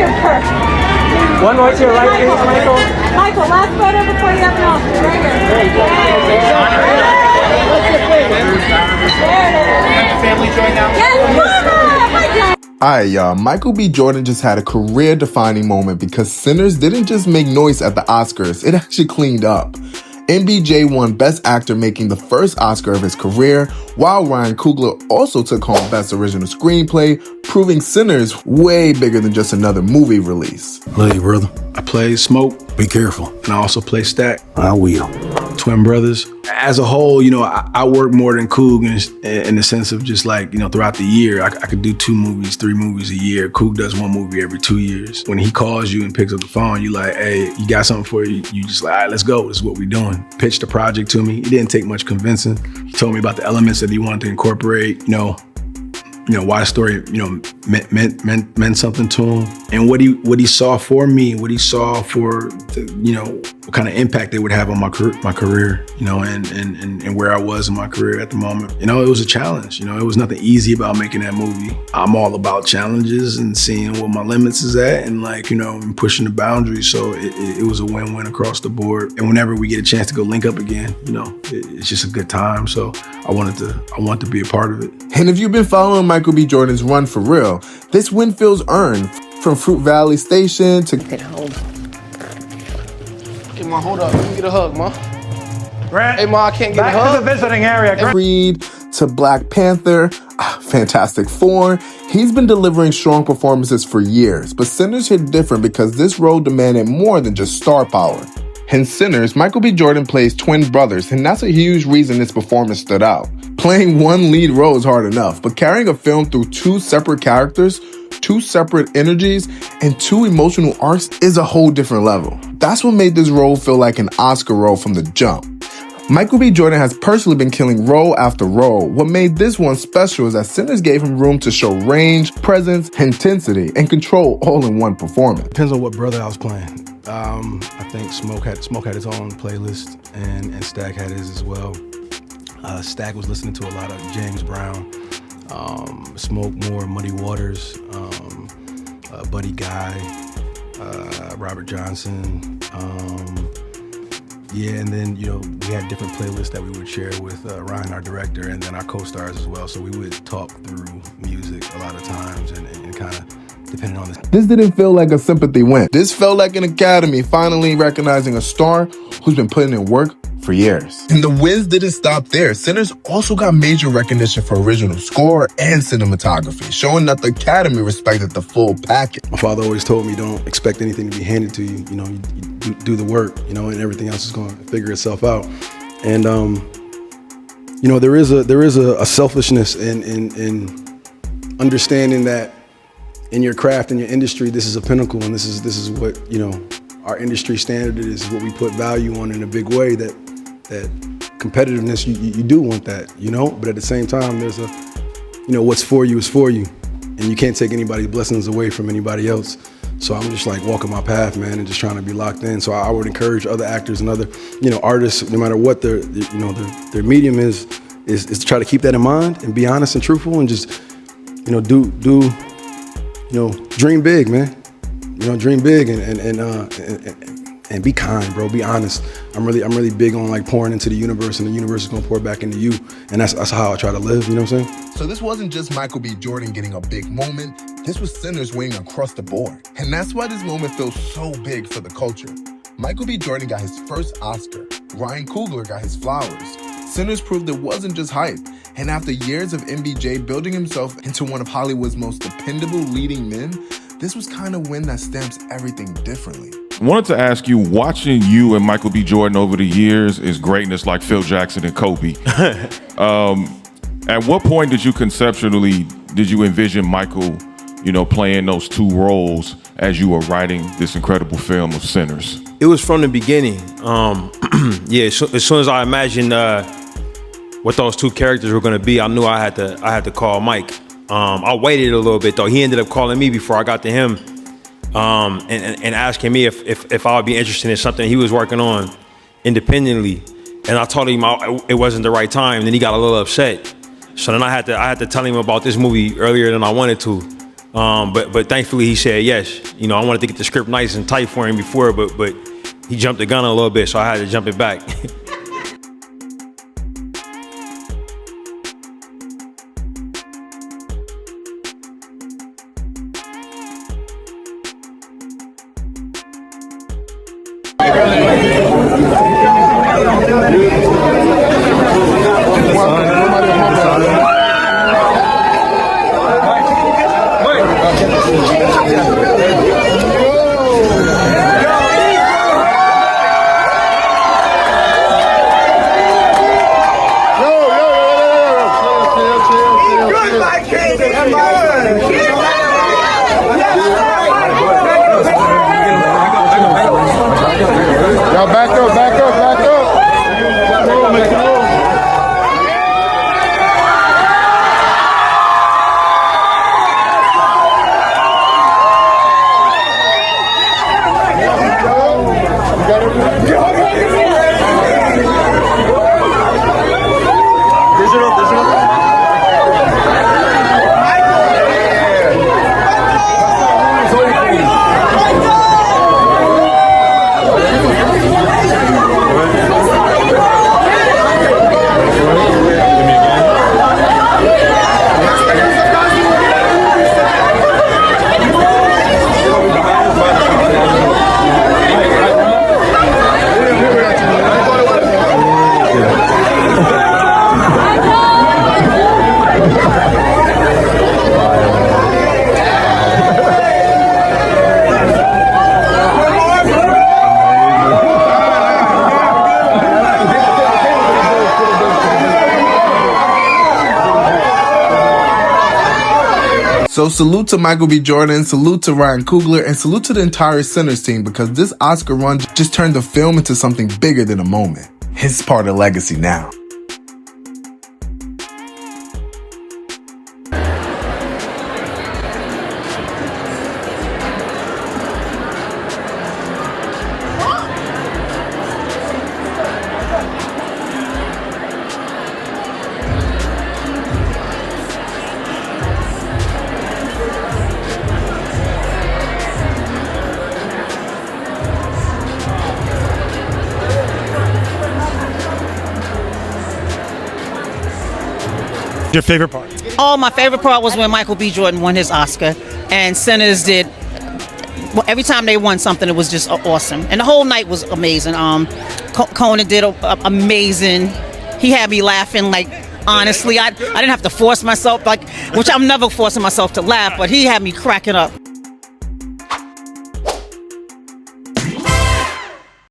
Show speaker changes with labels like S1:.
S1: your purse.
S2: One more to your right, please, Michael.
S1: Michael, last photo before you have an Oscar. Right here. There you go. There it is.
S3: Family join now?
S1: Yes, Mama! Hi, Jack.
S4: Alright, y'all, Michael B. Jordan just had a career-defining moment because Sinners didn't just make noise at the Oscars, it actually cleaned up. MBJ won Best Actor, making the first Oscar of his career, while Ryan Coogler also took home Best Original Screenplay, proving Sinners way bigger than just another movie release.
S5: Love you, brother. I play Smoke. Be careful. And I also play Stack. I will. Twin brothers. As a whole, you know, I work more than Coog in the sense of just like, you know, throughout the year, I could do 2 movies, 3 movies a year. Coog does 1 movie every 2 years. When he calls you and picks up the phone, you like, hey, you got something for you? You just like, all right, let's go. This is what we're doing. Pitched the project to me. It didn't take much convincing. He told me about the elements that he wanted to incorporate, you know, why the story, you know, meant something to him, and what he saw for me, what he saw for the, you know, what kind of impact it would have on my career, you know, and where I was in my career at the moment. You know, it was a challenge. You know, it was nothing easy about making that movie. I'm all about challenges and seeing what my limits is at, and like, you know, and pushing the boundaries. So it was a win-win across the board. And whenever we get a chance to go link up again, you know, it's just a good time. So I wanted to be a part of it.
S4: And if you've been following Michael B. Jordan's run for real, this win feels earned. From Fruit Valley Station to...
S6: Good hold.
S3: Okay, Ma, hold up. Let me get a hug, Ma.
S2: Grant,
S3: hey, Ma, I can't get a hug.
S2: Back to the visiting area.
S4: Creed to Black Panther, Fantastic Four. He's been delivering strong performances for years, but Sinners hit different because this role demanded more than just star power. In Sinners, Michael B. Jordan plays twin brothers, and that's a huge reason this performance stood out. Playing one lead role is hard enough, but carrying a film through 2 separate characters, 2 separate energies, and 2 emotional arcs is a whole different level. That's what made this role feel like an Oscar role from the jump. Michael B. Jordan has personally been killing role after role. What made this one special is that Sinners gave him room to show range, presence, intensity, and control all in one performance.
S5: Depends on what brother I was playing. I think Smoke had his own playlist, and Stack had his as well. Stack was listening to a lot of James Brown, Smoke more Muddy Waters, Buddy Guy, Robert Johnson. Yeah, and then, you know, we had different playlists that we would share with Ryan, our director, and then our co-stars as well. So we would talk through music a lot of times and kind of depending on this.
S4: This didn't feel like a sympathy win. This felt like an academy finally recognizing a star who's been putting in work for years. And the wins didn't stop there. Sinners also got major recognition for original score and cinematography, showing that the Academy respected the full package.
S5: My father always told me, don't expect anything to be handed to you. You know, you do the work, you know, and everything else is going to figure itself out. And, you know, there is a selfishness in understanding that in your craft, in your industry, this is a pinnacle, and this is what, you know, our industry standard is, what we put value on in a big way, that competitiveness, you do want that, you know, but at the same time, there's a, you know, what's for you is for you, and you can't take anybody's blessings away from anybody else. So I'm just like walking my path, man, and just trying to be locked in. So I would encourage other actors and other, you know, artists, no matter what their you know, their medium is to try to keep that in mind and be honest and truthful, and just, you know, do you know, dream big, man. You know, dream big and be kind, bro. Be honest. I'm really big on like pouring into the universe, and the universe is gonna pour back into you. And that's how I try to live. You know what I'm saying?
S4: So this wasn't just Michael B. Jordan getting a big moment. This was Sinners winning across the board. And that's why this moment feels so big for the culture. Michael B. Jordan got his first Oscar. Ryan Coogler got his flowers. Sinners proved it wasn't just hype. And after years of MBJ building himself into one of Hollywood's most dependable leading men, this was kind of when that stamps everything differently.
S7: I wanted to ask you, watching you and Michael B. Jordan over the years is greatness like Phil Jackson and Kobe. At what point did you envision Michael, you know, playing those 2 roles as you were writing this incredible film of Sinners?
S8: It was from the beginning. Yeah, as soon as I imagined what those 2 characters were going to be, I knew I had to call Mike. I waited a little bit though. He ended up calling me before I got to him, and asking me if I would be interested in something he was working on independently. And I told him it wasn't the right time. And then he got a little upset. So then I had to tell him about this movie earlier than I wanted to. But thankfully he said yes. You know, I wanted to get the script nice and tight for him before, but he jumped the gun a little bit, so I had to jump it back.
S4: Y'all back up, back up, back up. So salute to Michael B. Jordan, salute to Ryan Coogler, and salute to the entire Sinners team, because this Oscar run just turned the film into something bigger than a moment. It's part of legacy now.
S2: Your favorite part?
S1: Oh, my favorite part was when Michael B. Jordan won his Oscar, and Sinners did. Well, every time they won something, it was just awesome, and the whole night was amazing. Conan did amazing. He had me laughing. Like, honestly, I didn't have to force myself, like, which I'm never forcing myself to laugh, but he had me cracking up.